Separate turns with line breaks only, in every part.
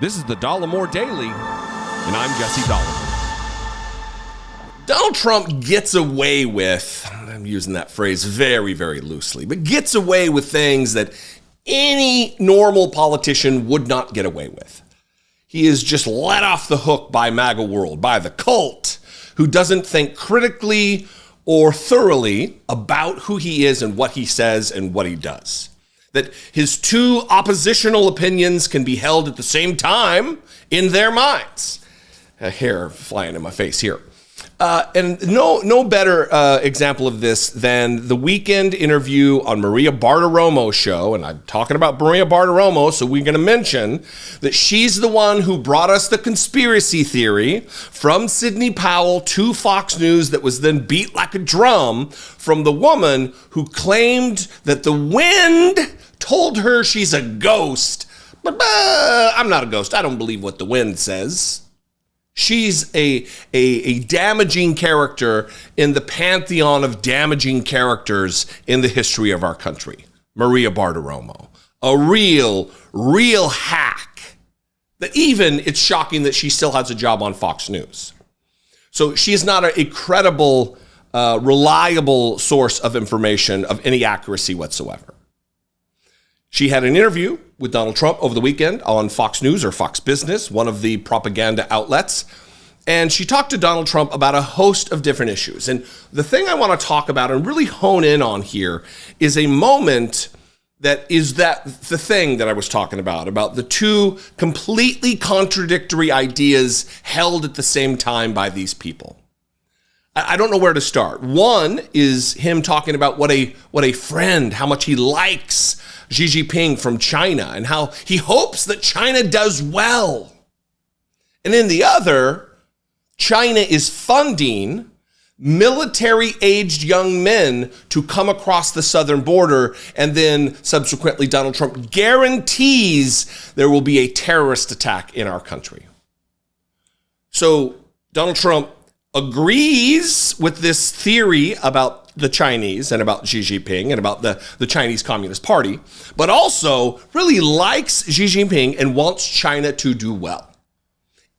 This is the Dollemore Daily, and I'm Jesse Dollemore. Donald Trump gets away with, I'm using that phrase very, very loosely, but gets away with things that any normal politician would not get away with. He is just let off the hook by MAGA world, by the cult, who doesn't think critically or thoroughly about who he is and what he says and what he does. That his two oppositional opinions can be held at the same time in their minds. A hair flying in my face here. And no better example of this than the weekend interview on Maria Bartiromo's show. And I'm talking about Maria Bartiromo, so we're going to mention that she's the one who brought us the conspiracy theory from Sidney Powell to Fox News that was then beat like a drum from the woman who claimed that the wind told her she's a ghost. But I'm not a ghost. I don't believe what the wind says. She's a damaging character in the pantheon of damaging characters in the history of our country. Maria Bartiromo, a real hack. That even it's shocking that she still has a job on Fox News. So she is not a credible, reliable source of information of any accuracy whatsoever. She had an interview with Donald Trump over the weekend on Fox News or Fox Business, one of the propaganda outlets. And she talked to Donald Trump about a host of different issues. And the thing I want to talk about and really hone in on here is a moment that is the thing that I was talking about the two completely contradictory ideas held at the same time by these people. I don't know where to start. One is him talking about what a friend, how much he likes Xi Jinping from China and how he hopes that China does well. And in the other, China is funding military-aged young men to come across the southern border, and then subsequently Donald Trump guarantees there will be a terrorist attack in our country. So Donald Trump agrees with this theory about the Chinese and about Xi Jinping and about the Chinese Communist Party, but also really likes Xi Jinping and wants China to do well.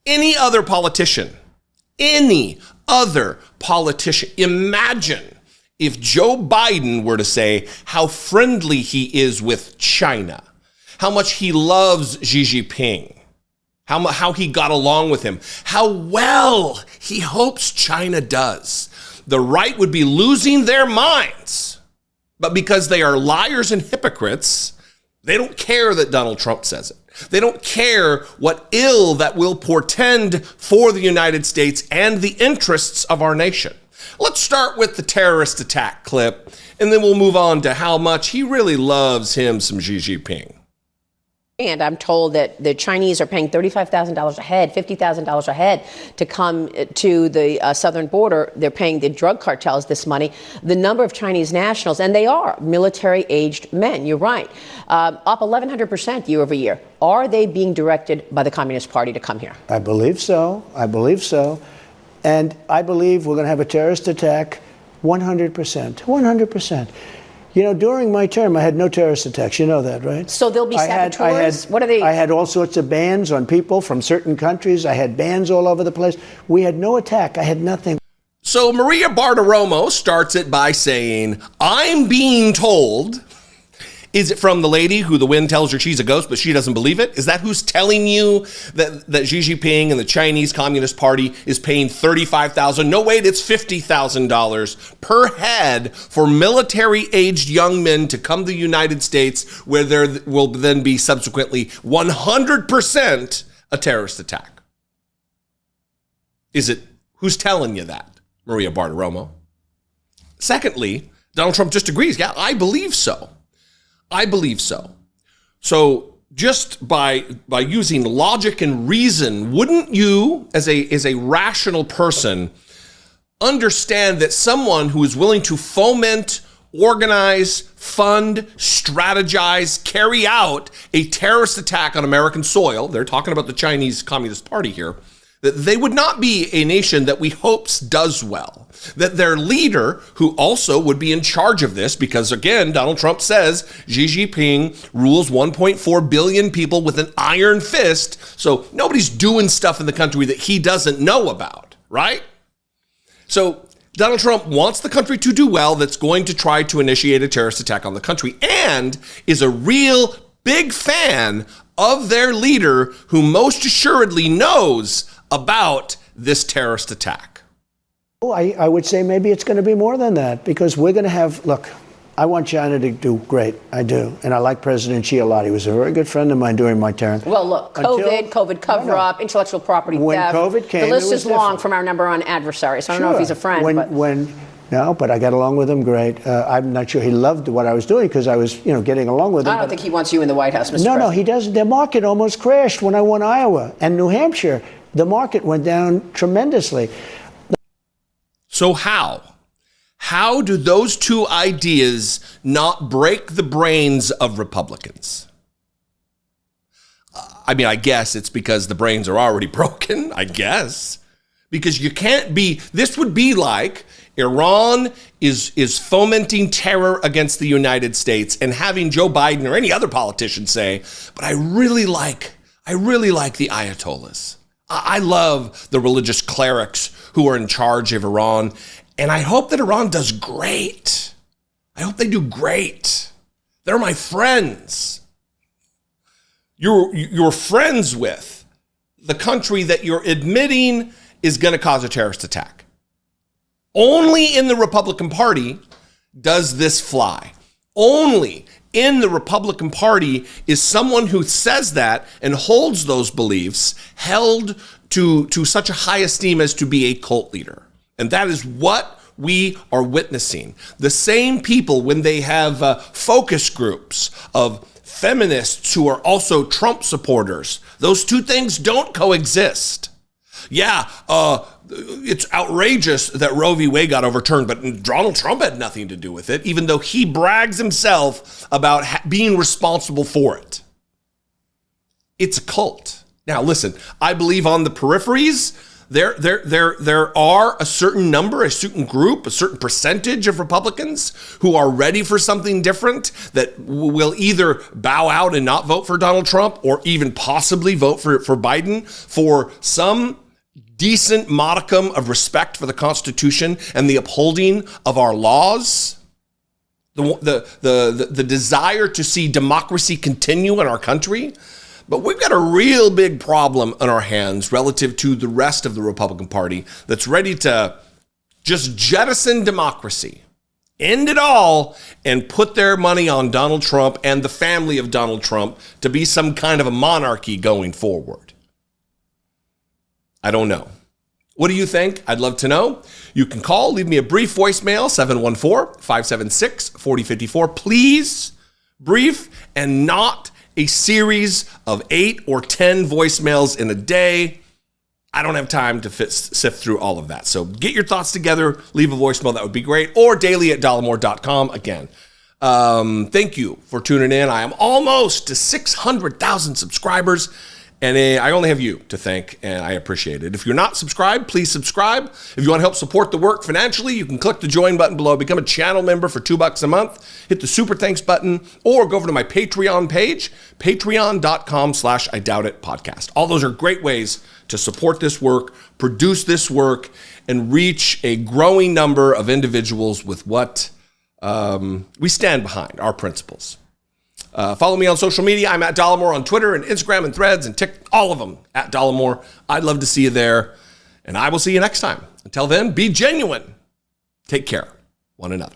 Any other politician, imagine if Joe Biden were to say how friendly he is with China, how much he loves Xi Jinping, how he got along with him, how well he hopes China does. The right would be losing their minds. But because they are liars and hypocrites, they don't care that Donald Trump says it. They don't care what ill that will portend for the United States and the interests of our nation. Let's start with the terrorist attack clip, and then we'll move on to how much he really loves him some Xi Jinping.
And I'm told that the Chinese are paying $35,000 a head, $50,000 a head to come to the southern border. They're paying the drug cartels this money. The number of Chinese nationals, and they are military-aged men, you're right, up 1,100% year over year. Are they being directed by the Communist Party to come here?
I believe so. And I believe we're going to have a terrorist attack 100%. 100%. You know, during my term, I had no terrorist attacks. You know that, right?
So there'll be saboteurs? What are they?
I had all sorts of bans on people from certain countries. I had bans all over the place. We had no attack. I had nothing.
So Maria Bartiromo starts it by saying, I'm being told. Is it from the lady who the wind tells her she's a ghost, but she doesn't believe it? Is that who's telling you that Xi Jinping and the Chinese Communist Party is paying $35,000? No, wait, it's $50,000 per head for military-aged young men to come to the United States, where there will then be subsequently 100% a terrorist attack. Is it who's telling you that, Maria Bartiromo? Secondly, Donald Trump just agrees. Yeah, I believe so. I believe so. So just by using logic and reason, wouldn't you, as a rational person, understand that someone who is willing to foment, organize, fund, strategize, carry out a terrorist attack on American soil, they're talking about the Chinese Communist Party here, that they would not be a nation that we hopes does well, that their leader, who also would be in charge of this, because again, Donald Trump says Xi Jinping rules 1.4 billion people with an iron fist, so nobody's doing stuff in the country that he doesn't know about, right? So Donald Trump wants the country to do well, that's going to try to initiate a terrorist attack on the country, and is a real big fan of their leader who most assuredly knows about this terrorist attack.
Oh, I would say maybe it's going to be more than that, because we're going to have, look, I want China to do great. I do. And I like President Xi a lot. He was a very good friend of mine during my term.
Well, look, COVID cover-up, intellectual property
when
theft.
COVID came,
the list is long
different.
from our number one adversary, so I don't know if he's a friend.
No, but I got along with him great. I'm not sure he loved what I was doing, because I was, getting along with him.
I don't think he wants you in the White House, Mr. President.
No, he doesn't. The market almost crashed when I won Iowa and New Hampshire. The market went down tremendously.
So how do those two ideas not break the brains of Republicans? I mean, I guess it's because the brains are already broken, I guess. Because you can't be, this would be like Iran is fomenting terror against the United States and having Joe Biden or any other politician say, but I really like the Ayatollahs. I love the religious clerics who are in charge of Iran, and I hope that Iran does great. I hope they do great. They're my friends. You're friends with the country that you're admitting is going to cause a terrorist attack. Only in the Republican Party does this fly. Only in the Republican Party is someone who says that and holds those beliefs held to such a high esteem as to be a cult leader. And that is what we are witnessing. The same people, when they have focus groups of feminists who are also Trump supporters, those two things don't coexist. Yeah, it's outrageous that Roe v. Wade got overturned, but Donald Trump had nothing to do with it, even though he brags himself about being responsible for it. It's a cult. Now, listen, I believe on the peripheries, there are a certain number, a certain group, a certain percentage of Republicans who are ready for something different, that will either bow out and not vote for Donald Trump or even possibly vote for Biden for some decent modicum of respect for the Constitution and the upholding of our laws. The desire to see democracy continue in our country. But we've got a real big problem on our hands relative to the rest of the Republican Party that's ready to just jettison democracy, end it all, and put their money on Donald Trump and the family of Donald Trump to be some kind of a monarchy going forward. I don't know. What do you think? I'd love to know. You can call, leave me a brief voicemail, 714-576-4054. Please, brief and not a series of 8 or 10 voicemails in a day. I don't have time to sift through all of that. So get your thoughts together, leave a voicemail, that would be great, or daily@dollemore.com. Again, thank you for tuning in. I am almost to 600,000 subscribers, and I only have you to thank, and I appreciate it. If you're not subscribed, please subscribe. If you want to help support the work financially, you can click the join button below, become a channel member for $2 a month, hit the super thanks button, or go over to my Patreon page, patreon.com/IDoubtItPodcast. All those are great ways to support this work, produce this work, and reach a growing number of individuals with what we stand behind, our principles. Follow me on social media. I'm at Dollemore on Twitter and Instagram and Threads and all of them at Dollemore. I'd love to see you there, and I will see you next time. Until then, be genuine. Take care, one another.